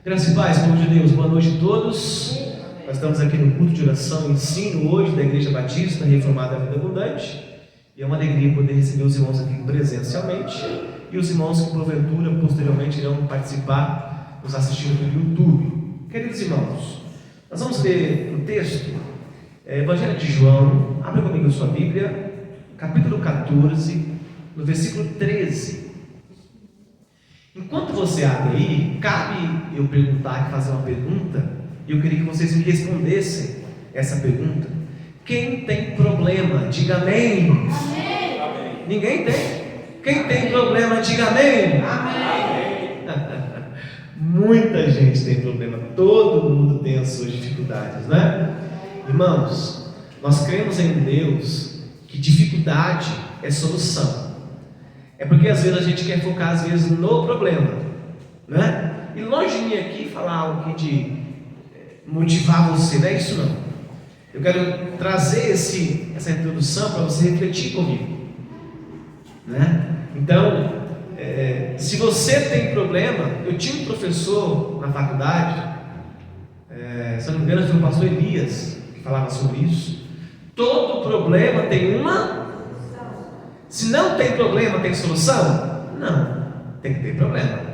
Graça e paz, povo de Deus, boa noite a todos. Nós estamos aqui no culto de oração e ensino hoje da Igreja Batista Reformada da Vida Abundante. E é uma alegria poder receber os irmãos aqui presencialmente e os irmãos que porventura, posteriormente, irão participar, nos assistindo pelo YouTube. Queridos irmãos, nós vamos ler o texto, Evangelho de João. Abra comigo a sua Bíblia, capítulo 14, no versículo 13. Enquanto você abre aí, cabe eu perguntar, fazer uma pergunta, e eu queria que vocês me respondessem essa pergunta. Quem tem problema, diga amém. Amém. Ninguém tem? Quem tem problema, diga amém. Amém. Muita gente tem problema, todo mundo tem as suas dificuldades, né? Irmãos, nós cremos em Deus que dificuldade é solução. É porque às vezes a gente quer focar às vezes no problema, né? E longe de mim aqui falar algo de motivar você, não é isso não. Eu quero trazer essa introdução para você refletir comigo, né? Então, se você tem problema, eu tinha um professor na faculdade, se eu não me engano foi o pastor Elias que falava sobre isso. Todo problema tem uma. Se não tem problema, tem solução? Não, tem que ter problema.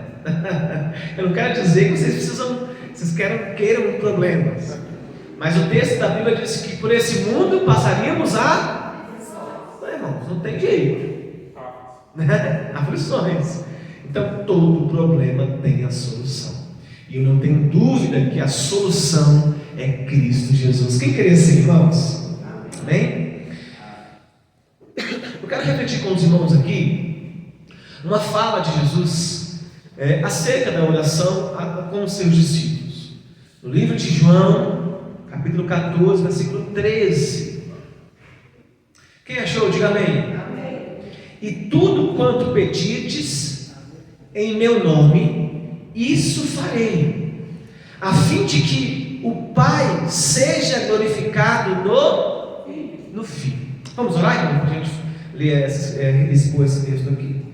Eu não quero dizer que vocês queiram problemas, mas o texto da Bíblia diz que por esse mundo passaríamos a. Não, irmãos, não tem jeito, né? Aflições. Então todo problema tem a solução, e eu não tenho dúvida que a solução é Cristo Jesus. Quem quer ser, irmãos? Amém? Eu quero refletir com os irmãos aqui uma fala de Jesus acerca da oração com os seus discípulos. No livro de João, capítulo 14, versículo 13. Quem achou? Diga amém. Amém. E tudo quanto pedirdes em meu nome, isso farei, a fim de que o Pai seja glorificado no Filho. Vamos orar, irmão, para a gente expor esse texto aqui.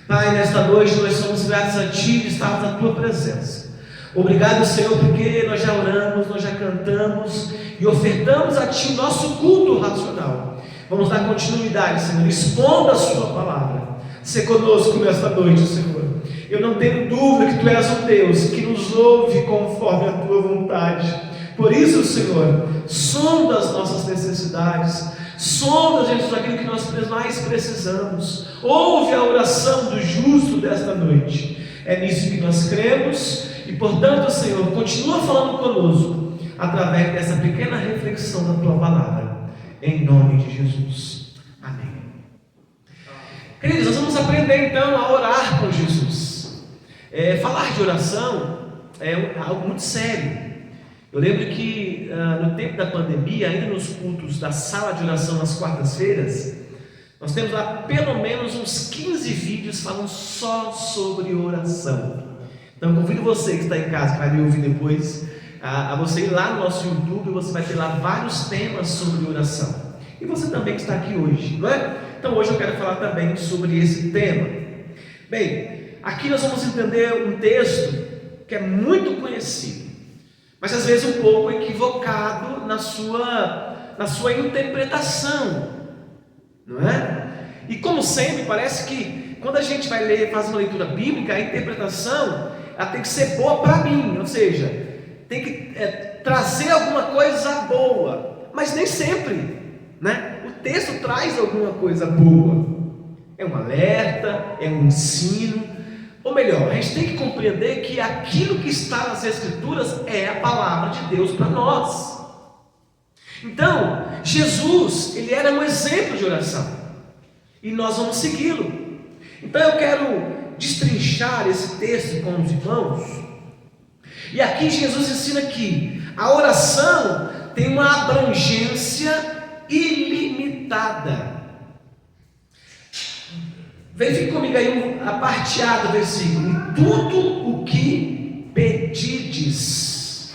Pai, nesta noite nós somos gratos a Ti de estarmos na Tua presença. Obrigado, Senhor, porque nós já oramos, nós já cantamos e ofertamos a Ti o nosso culto racional. Vamos dar continuidade, Senhor, expondo a Sua palavra. Sê conosco nesta noite, Senhor. Eu não tenho dúvida que Tu és um Deus que nos ouve conforme a Tua vontade. Por isso, Senhor, sonda as nossas necessidades, sonda, Jesus, aquilo que nós mais precisamos. Ouve a oração do justo desta noite. É nisso que nós cremos e, portanto, Senhor, continua falando conosco através dessa pequena reflexão da Tua palavra, em nome de Jesus. Amém. Queridos, nós vamos aprender então a orar com Jesus. Falar de oração é algo muito sério. Eu lembro que no tempo da pandemia, ainda nos cultos da sala de oração nas quartas-feiras, nós temos lá pelo menos uns 15 vídeos falando só sobre oração. Então convido você que está em casa, que vai me ouvir depois, a você ir lá no nosso YouTube. Você vai ter lá vários temas sobre oração. E você também que está aqui hoje, não é? Então hoje eu quero falar também sobre esse tema. Bem, aqui nós vamos entender um texto que é muito conhecido, mas às vezes um pouco equivocado na sua interpretação, não é? E como sempre, parece que quando a gente vai ler, faz uma leitura bíblica, a interpretação ela tem que ser boa para mim, ou seja, tem que trazer alguma coisa boa, mas nem sempre, né? O texto traz alguma coisa boa, é um alerta, é um ensino. Ou melhor, a gente tem que compreender que aquilo que está nas Escrituras é a palavra de Deus para nós. Então, Jesus, ele era um exemplo de oração, e nós vamos segui-lo. Então eu quero destrinchar esse texto com os irmãos. E aqui Jesus ensina que a oração tem uma abrangência ilimitada. Verifique comigo aí a parte A do versículo. E tudo o que pedirdes.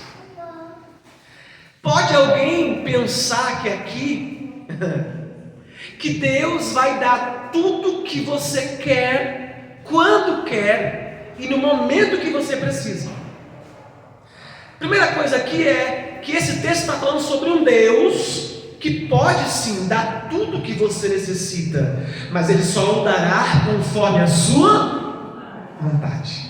Pode alguém pensar que aqui que Deus vai dar tudo o que você quer, quando quer e no momento que você precisa? Primeira coisa aqui é que esse texto está falando sobre um Deus que pode sim dar tudo o que você necessita, mas Ele só o dará conforme a sua vontade.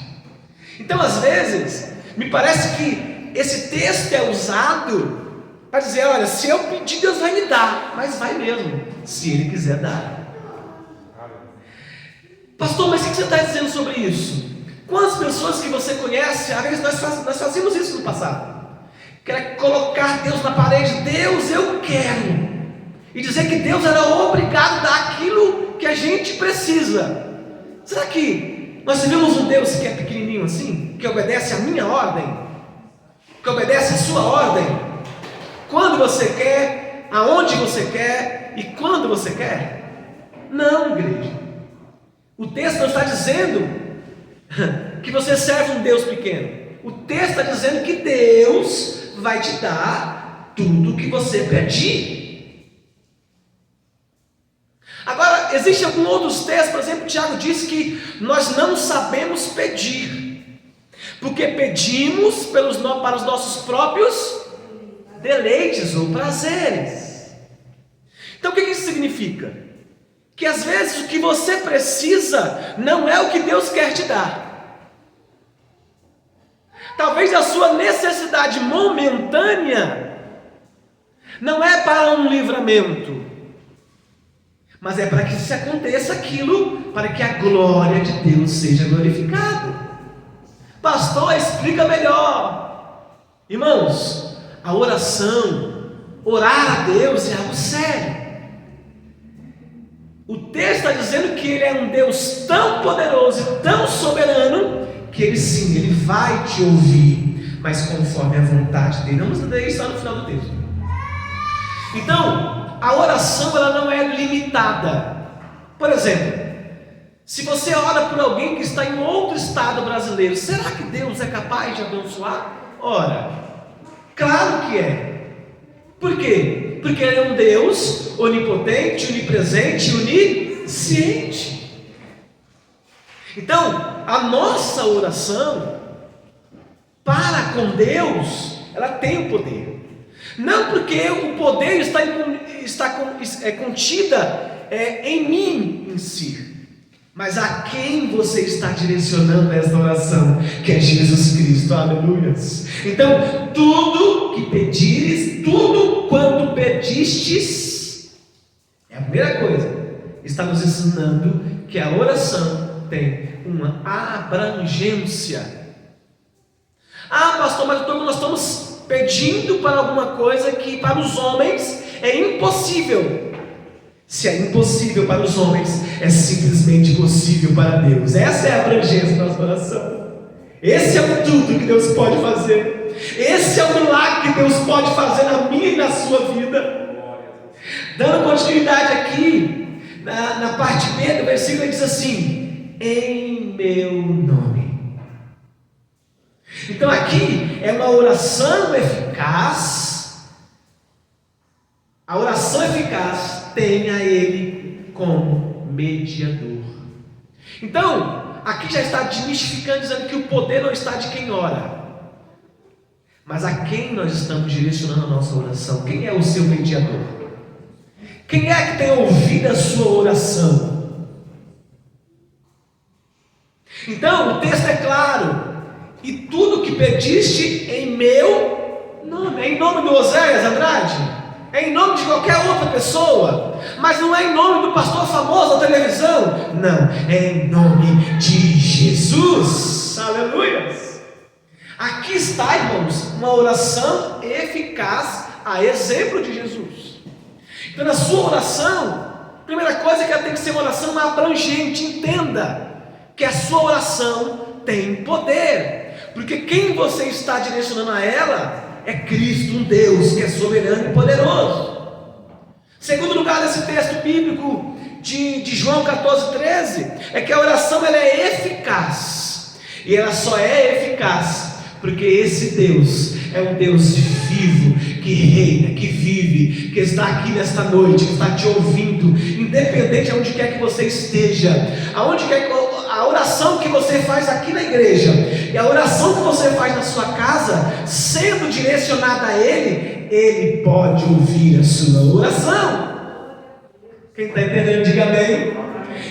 Então, às vezes, me parece que esse texto é usado para dizer: olha, se eu pedir, Deus vai me dar, mas vai mesmo, se Ele quiser dar. Pastor, mas o que você está dizendo sobre isso? Quantas pessoas que você conhece, às vezes nós fazíamos isso no passado, quer colocar Deus na parede: Deus, eu quero, e dizer que Deus era obrigado a dar aquilo que a gente precisa. Será que nós vivemos um Deus que é pequenininho assim, que obedece a minha ordem, que obedece a sua ordem, quando você quer, aonde você quer e quando você quer? Não, igreja. O texto não está dizendo que você serve um Deus pequeno. O texto está dizendo que Deus vai te dar tudo o que você pedir. Agora, existem alguns outros textos, por exemplo, Tiago diz que nós não sabemos pedir, porque pedimos para os nossos próprios deleites ou prazeres. Então, o que isso significa? Que às vezes o que você precisa não é o que Deus quer te dar. Talvez a sua necessidade momentânea não é para um livramento, mas é para que se aconteça aquilo, para que a glória de Deus seja glorificada. Pastor, explica melhor. Irmãos, a oração, orar a Deus é algo sério. O texto está dizendo que Ele é um Deus tão poderoso e tão soberano, que Ele sim, Ele vai te ouvir, mas conforme a vontade dEle. Vamos ler isso lá no final do texto. Então, a oração ela não é limitada. Por exemplo, se você ora por alguém que está em outro estado brasileiro, será que Deus é capaz de abençoar? Ora, claro que é. Por quê? Porque Ele é um Deus onipotente, onipresente, onisciente. Então, a nossa oração para com Deus, ela tem o poder. Não porque o poder está contida em mim em si, mas a quem você está direcionando esta oração, que é Jesus Cristo, aleluia. Então, tudo que pedires, tudo quanto pedistes, é a primeira coisa, está nos ensinando que a oração tem uma abrangência. Ah, pastor, mas nós estamos pedindo para alguma coisa que para os homens é impossível. Se é impossível para os homens, é simplesmente possível para Deus. Essa é a abrangência da nossa oração. Esse é o tudo que Deus pode fazer. Esse é o milagre que Deus pode fazer na minha e na sua vida. Dando continuidade aqui, na parte B do versículo, ele diz assim: em meu nome. Então aqui é uma oração eficaz. A oração eficaz tem a Ele como mediador. Então, aqui já está desmistificando, dizendo que o poder não está de quem ora, mas a quem nós estamos direcionando a nossa oração. Quem é o seu mediador? Quem é que tem ouvido a sua oração? Então, o texto é claro: e tudo que pediste em meu nome. É em nome do Oséias Andrade? É em nome de qualquer outra pessoa? Mas não é em nome do pastor famoso da televisão? Não, é em nome de Jesus. Aleluia. Aqui está, irmãos, uma oração eficaz, a exemplo de Jesus. Então, na sua oração, a primeira coisa é que ela tem que ser uma oração abrangente. Entenda que a sua oração tem poder, porque quem você está direcionando a ela é Cristo, um Deus que é soberano e poderoso. Segundo lugar desse texto bíblico de João 14:13, é que a oração ela é eficaz, e ela só é eficaz porque esse Deus é um Deus vivo, que reina, que vive, que está aqui nesta noite, que está te ouvindo, independente de onde quer que você esteja, aonde quer que a oração que você faz aqui na igreja e a oração que você faz na sua casa, sendo direcionada a Ele pode ouvir a sua oração. Quem está entendendo, diga amém.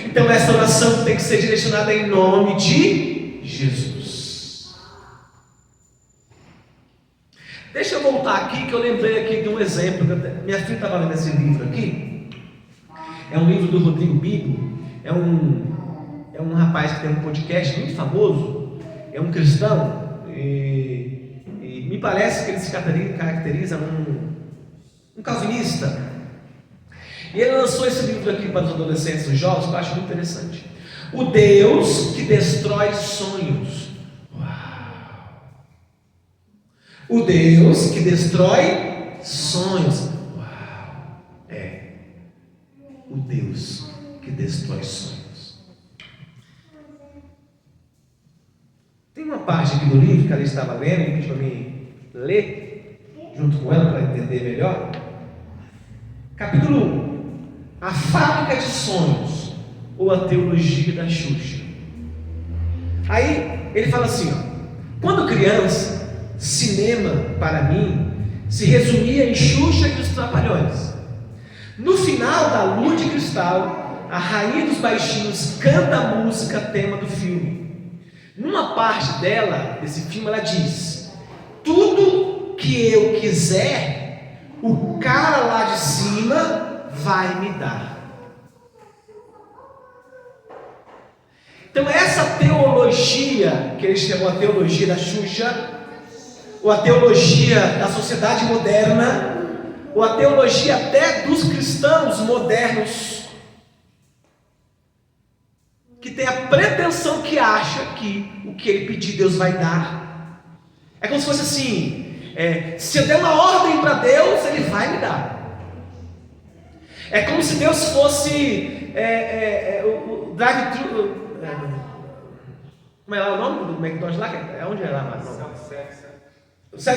Então essa oração tem que ser direcionada em nome de Jesus. Deixa eu voltar aqui, que eu lembrei aqui de um exemplo. Minha filha estava lendo esse livro aqui. É um livro do Rodrigo Bibo. É um rapaz que tem um podcast muito famoso. É um cristão. E me parece que ele se caracteriza um calvinista. E ele lançou esse livro aqui para os adolescentes e os jovens, que eu acho muito interessante. O Deus que destrói sonhos. Uau! O Deus que destrói sonhos. Uau! É. O Deus que destrói sonhos. Tem uma parte aqui do livro que ela estava lendo e pediu para mim ler junto com ela para entender melhor. Capítulo 1. A fábrica de sonhos, ou a teologia da Xuxa. Aí ele fala assim, ó: quando criança, cinema para mim se resumia em Xuxa e os Trapalhões. No final da Lua de Cristal, a rainha dos baixinhos canta a música tema do filme. Numa parte dela, desse filme, ela diz: tudo que eu quiser, o cara lá de cima vai me dar. Então essa teologia, que ele chamou a teologia da Xuxa, ou a teologia da sociedade moderna, ou a teologia até dos cristãos modernos, que tem a pretensão que acha que o que ele pedir Deus vai dar. É como se fosse assim, se eu der uma ordem para Deus, Ele vai me dar. É como se Deus fosse o drive-thru. Como é lá o nome do McDonald's lá? Onde é lá, Marcos?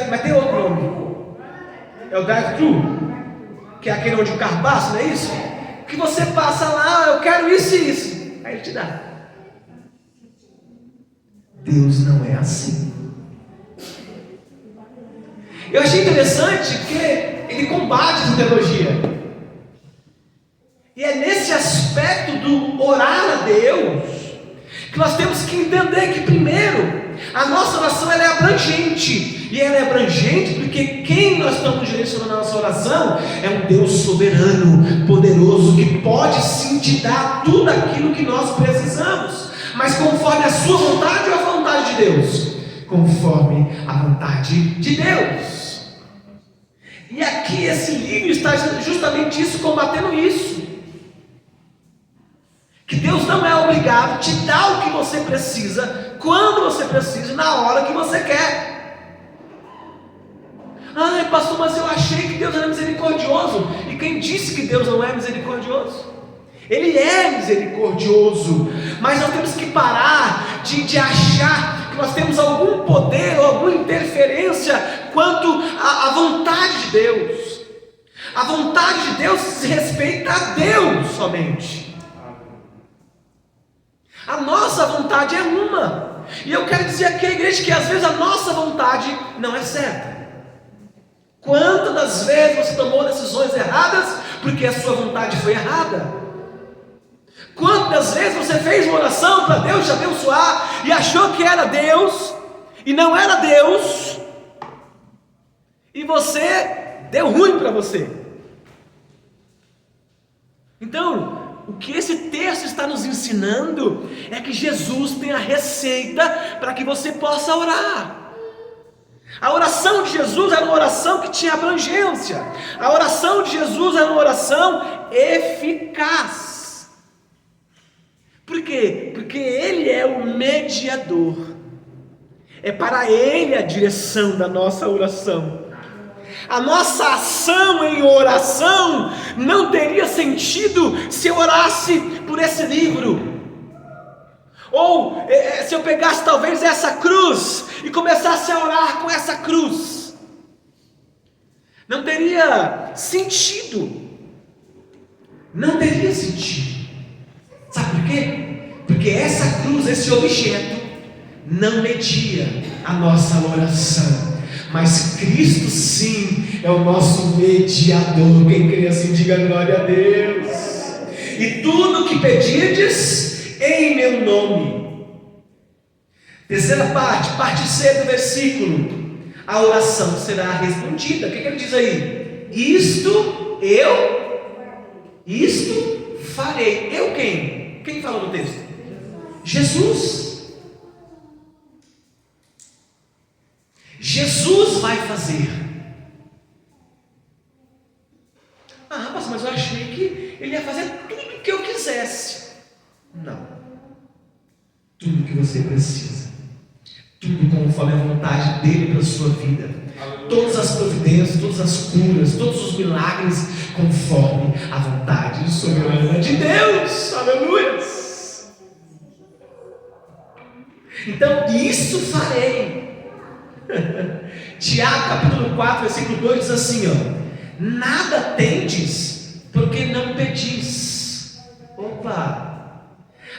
Mas tem outro nome. É o drive-thru, que é aquele onde o carro passa, não é isso? Que você passa lá, eu quero isso e isso. Aí Ele te dá. Deus não é assim. Eu achei interessante que ele combate essa teologia. E é nesse aspecto do orar a Deus que nós temos que entender que, primeiro, a nossa oração ela é abrangente. E ela é abrangente porque quem nós estamos direcionando a nossa oração é um Deus soberano, poderoso, que pode sim te dar tudo aquilo que nós precisamos. Mas conforme a sua vontade ou a vontade de Deus? Conforme a vontade de Deus. E aqui esse livro está justamente isso, combatendo isso. Que Deus não é obrigado a te dar o que você precisa, quando você precisa, na hora que você quer. Ai, pastor, mas eu achei que Deus era misericordioso. E quem disse que Deus não é misericordioso? Ele é misericordioso, mas nós temos que parar de achar que nós temos algum poder ou alguma interferência quanto à vontade de Deus. A vontade de Deus se respeita a Deus somente. A nossa vontade é uma. E eu quero dizer aqui à igreja que às vezes a nossa vontade não é certa. Quantas das vezes você tomou decisões erradas porque a sua vontade foi errada? Quantas vezes você fez uma oração para Deus te abençoar e achou que era Deus e não era Deus, e você deu ruim para você? Então, o que esse texto está nos ensinando é que Jesus tem a receita para que você possa orar. A oração de Jesus era uma oração que tinha abrangência. A oração de Jesus era uma oração eficaz. Por quê? Porque Ele é o mediador. É para Ele a direção da nossa oração. A nossa ação em oração não teria sentido se eu orasse por esse livro, ou se eu pegasse talvez essa cruz e começasse a orar com essa cruz. Não teria sentido. Não teria sentido. Sabe por quê? Porque essa cruz, esse objeto, não media a nossa oração, mas Cristo sim é o nosso mediador. Quem crê assim, diga glória a Deus. E tudo que pedirdes em meu nome. Terceira parte C do versículo: a oração será respondida. O que ele diz aí? Isto farei. Eu quem? Quem falou no texto? Jesus. Jesus vai fazer. Pastor, mas eu achei que ele ia fazer tudo que eu quisesse. Não. Tudo que você precisa, tudo conforme a vontade dele para a sua vida, todas as providências, todas as curas, todos os milagres conforme a vontade soberana de Deus. Aleluia. Então isso farei. Tiago capítulo 4 versículo 2 diz assim, nada tendes porque não pedis.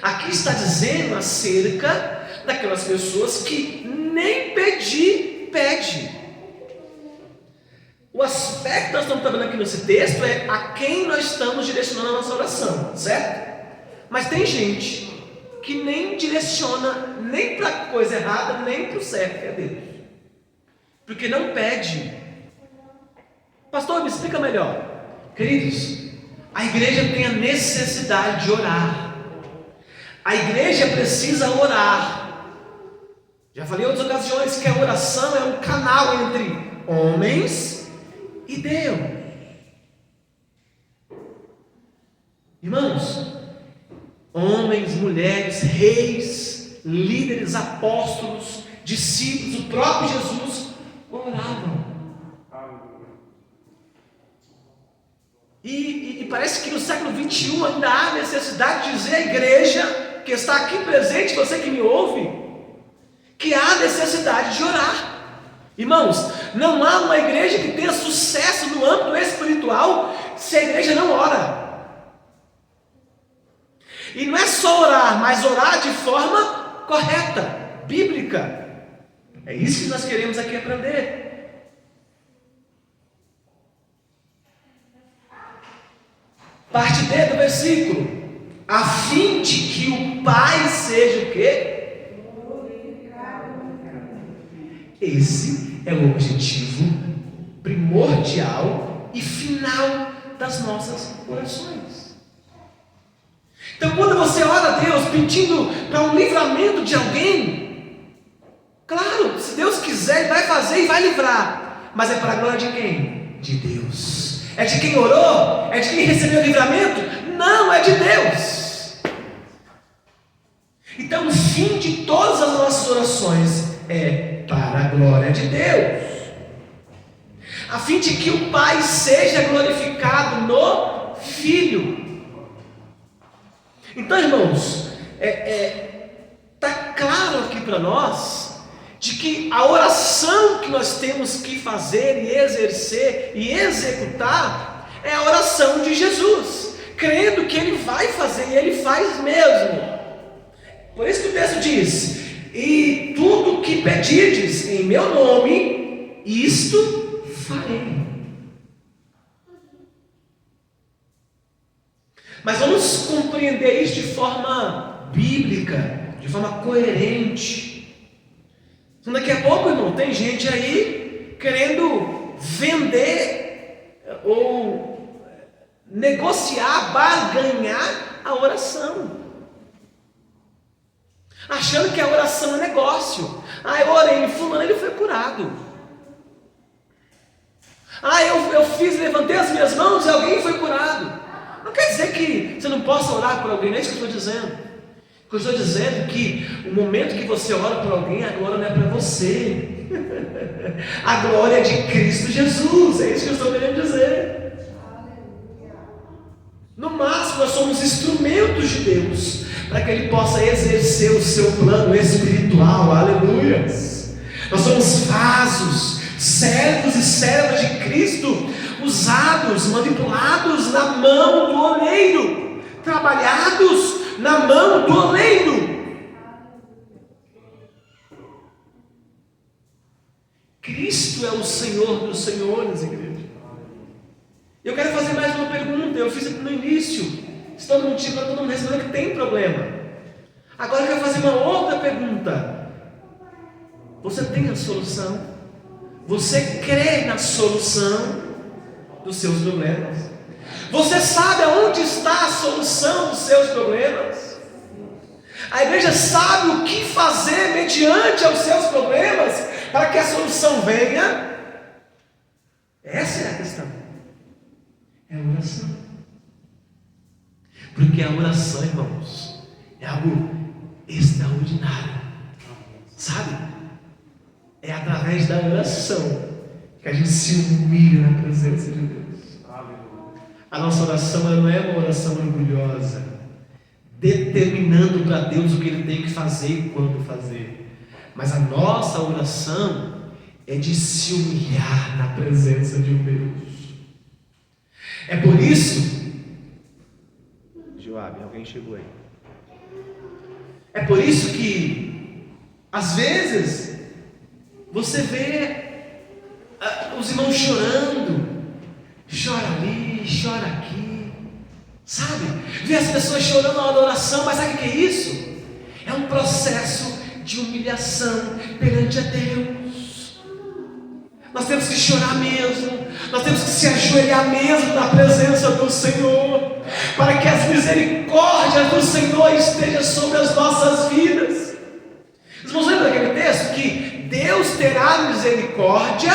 Aqui está dizendo acerca daquelas pessoas que nem pedir pede. O aspecto que nós estamos trabalhando aqui nesse texto é a quem nós estamos direcionando a nossa oração, certo? Mas tem gente que nem direciona nem para a coisa errada, nem para o certo, que é Deus, porque não pede. Pastor, me explica melhor. Queridos, a igreja tem a necessidade de orar. A igreja precisa orar. Já falei em outras ocasiões que a oração é um canal entre homens e Deus. Irmãos, homens, mulheres, reis, líderes, apóstolos, discípulos, o próprio Jesus oravam. E parece que no século 21 ainda há necessidade de dizer à igreja que está aqui presente, você que me ouve, que há necessidade de orar. Irmãos, não há uma igreja que tenha sucesso no âmbito espiritual se a igreja não ora. E não é só orar, mas orar de forma correta, bíblica. É isso que nós queremos aqui aprender. Parte D do versículo: a fim de que o Pai seja o quê? Esse é o objetivo primordial e final das nossas orações. Então, quando você ora a Deus pedindo para um livramento de alguém, claro, se Deus quiser, Ele vai fazer e vai livrar, mas é para a glória de quem? De Deus. É de quem orou? É de quem recebeu o livramento? Não, é de Deus. Então, o fim de todas as nossas orações é para a glória de Deus, a fim de que o Pai seja glorificado no Filho. Então, irmãos, está claro aqui para nós de que a oração que nós temos que fazer e exercer e executar é a oração de Jesus, crendo que Ele vai fazer e Ele faz mesmo. Por isso que o texto diz: e tudo que pedirdes em meu nome, isto farei. Mas vamos compreender isso de forma bíblica, de forma coerente. Então, daqui a pouco, irmão, tem gente aí querendo vender ou negociar, barganhar a oração, achando que a oração é negócio. Eu orei em fulano, ele foi curado. Eu levantei as minhas mãos e alguém foi curado. Não quer dizer que você não possa orar por alguém, não é isso que eu estou dizendo. Eu estou dizendo que o momento que você ora por alguém, a glória não é para você. A glória é de Cristo Jesus. É isso que eu estou querendo dizer. No máximo, nós somos instrumentos de Deus para que Ele possa exercer o seu plano espiritual. Aleluia. Nós somos vasos, servos e servas de Cristo, usados, manipulados na mão do oleiro, trabalhados na mão do oleiro. Cristo é o Senhor dos senhores, igreja. Eu quero fazer mais uma pergunta. Eu fiz aqui no início. Se todo mundo tiver, todo mundo respondendo que tem problema. Agora eu quero fazer uma outra pergunta. Você tem a solução? Você crê na solução dos seus problemas? Você sabe aonde está a solução dos seus problemas? A igreja sabe o que fazer mediante aos seus problemas para que a solução venha? Essa é a questão. É a oração. Porque a oração, irmãos, é algo extraordinário. Sabe? É através da oração que a gente se humilha na presença de Deus. A nossa oração ela não é uma oração orgulhosa, determinando para Deus o que Ele tem que fazer e quando fazer. Mas a nossa oração é de se humilhar na presença de Deus. É por isso, Joabe, alguém chegou aí. É por isso que, às vezes, você vê os irmãos chorando, chora ali, chora aqui, sabe? Vê as pessoas chorando na hora da oração, mas sabe o que é isso? É um processo de humilhação perante a Deus. Nós temos que chorar mesmo, nós temos que se ajoelhar mesmo na presença do Senhor, para que as misericórdias do Senhor estejam sobre as nossas vidas. Vocês vão lembrar daquele texto que Deus terá misericórdia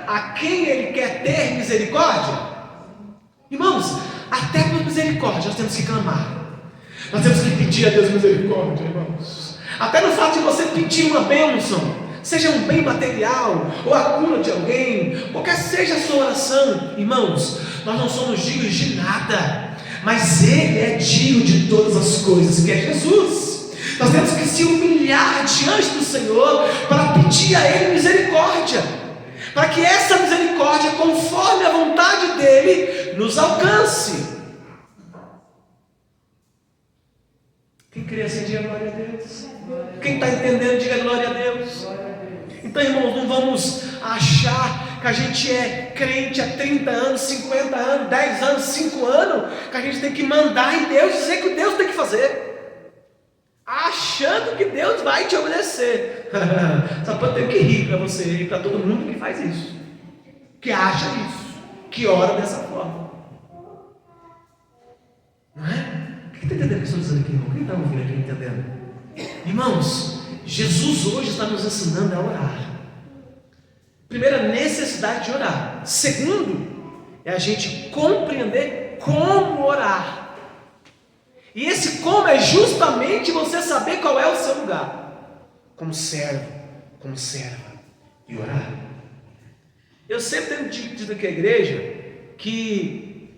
a quem Ele quer ter misericórdia? Irmãos, até por misericórdia nós temos que clamar, nós temos que pedir a Deus misericórdia, irmãos. Até no fato de você pedir uma bênção, seja um bem material, ou a cura de alguém, qualquer seja a sua oração, irmãos, nós não somos dignos de nada, mas Ele é digno de todas as coisas, que é Jesus. Nós temos que se humilhar diante do Senhor para pedir a Ele misericórdia, para que essa misericórdia, conforme a vontade dEle, nos alcance. Quem crê assim, diga glória a Deus. Quem está entendendo, diga glória a Deus. Então, irmãos, não vamos achar que a gente é crente há 30 anos, 50 anos, 10 anos, 5 anos, que a gente tem que mandar em Deus, dizer que Deus tem que fazer, achando que Deus vai te obedecer. Só pode ter que rir para você e para todo mundo que faz isso, que acha isso, que ora dessa forma. Não é? Quem está entendendo o que eu estou dizendo aqui, irmão? Quem está ouvindo aqui entendendo? Irmãos, Jesus hoje está nos ensinando a orar. Primeiro, a necessidade de orar. Segundo, é a gente compreender como orar. E esse como é justamente você saber qual é o seu lugar, como servo, como serva, e orar. Eu sempre tenho dito aqui à igreja que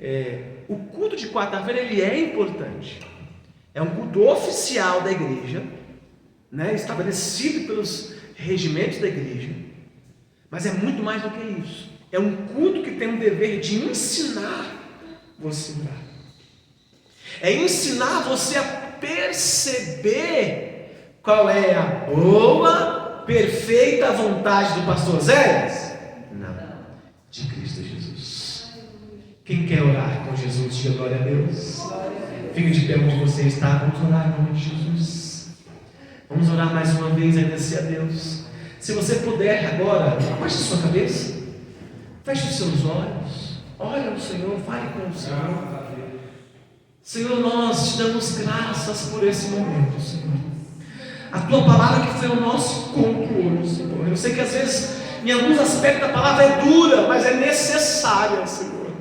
o culto de quarta-feira ele é importante. É um culto oficial da igreja, né, estabelecido pelos regimentos da igreja. Mas é muito mais do que isso. É um culto que tem o dever de ensinar você a orar. É ensinar você a perceber qual é a boa, perfeita vontade do pastor Zé? Não, de Cristo Jesus. Quem quer orar com Jesus, diga glória a Deus. Fique de pé onde você está. Vamos orar em nome de Jesus. Vamos orar mais uma vez, agradecer a Deus. Se você puder agora, abaixe a sua cabeça, feche os seus olhos, olhe ao Senhor, fale com o Senhor. Senhor, nós te damos graças por esse momento, Senhor. A tua palavra que foi o nosso encontro hoje, Senhor. Eu sei que às vezes, em alguns aspectos, a palavra é dura, mas é necessária, Senhor.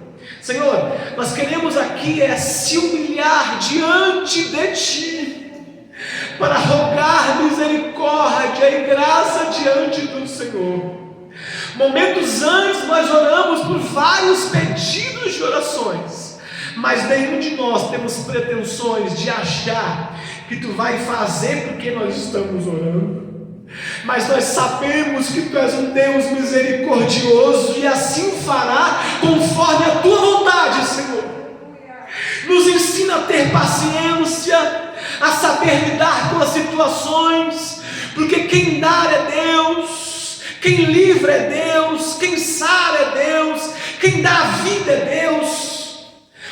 Senhor, nós queremos aqui se humilhar diante de Ti, para rogar misericórdia e graça diante do Senhor. Momentos antes nós oramos por vários pedidos de orações, mas nenhum de nós temos pretensões de achar que Tu vai fazer porque nós estamos orando. Mas nós sabemos que Tu és um Deus misericordioso e assim fará conforme a Tua vontade, Senhor. Nos ensina a ter paciência, a saber lidar com as situações, porque quem dá é Deus, quem livra é Deus, quem sara é Deus, quem dá a vida é Deus,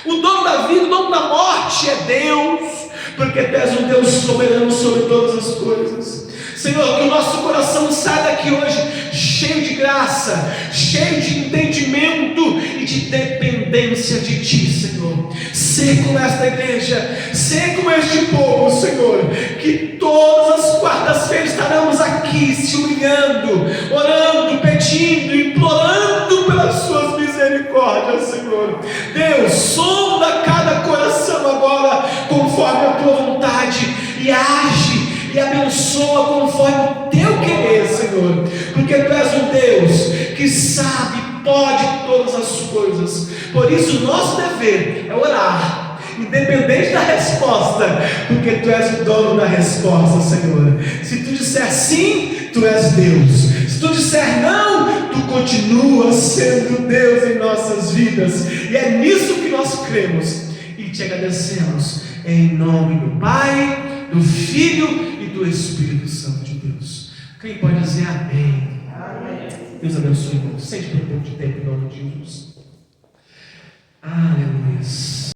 o dono da vida, o dono da morte é Deus, porque Tu és um Deus soberano sobre todas as coisas. Senhor, que o nosso coração saia daqui hoje cheio de graça, cheio de entendimento e de dependência de Ti, Senhor. Ser como esta igreja, ser como este povo, Senhor, que todas as quartas-feiras estaremos aqui se humilhando, orando, pedindo, implorando pelas Suas misericórdias, Senhor. Deus, sonda cada coração agora conforme a Tua vontade e age e abençoa conforme o Teu querer, Senhor, porque Tu és um Deus que sabe e pode todas as coisas. Por isso o nosso dever é orar, independente da resposta, porque Tu és o dono da resposta, Senhor. Se Tu disser sim, Tu és Deus. Se Tu disser não, Tu continuas sendo Deus em nossas vidas, e é nisso que nós cremos e Te agradecemos, em nome do Pai, do Filho e do Espírito Santo de Deus. Quem pode dizer amém? Amém. Deus abençoe, irmãos. Sente por um pouco de tempo em nome de Jesus. Aleluia.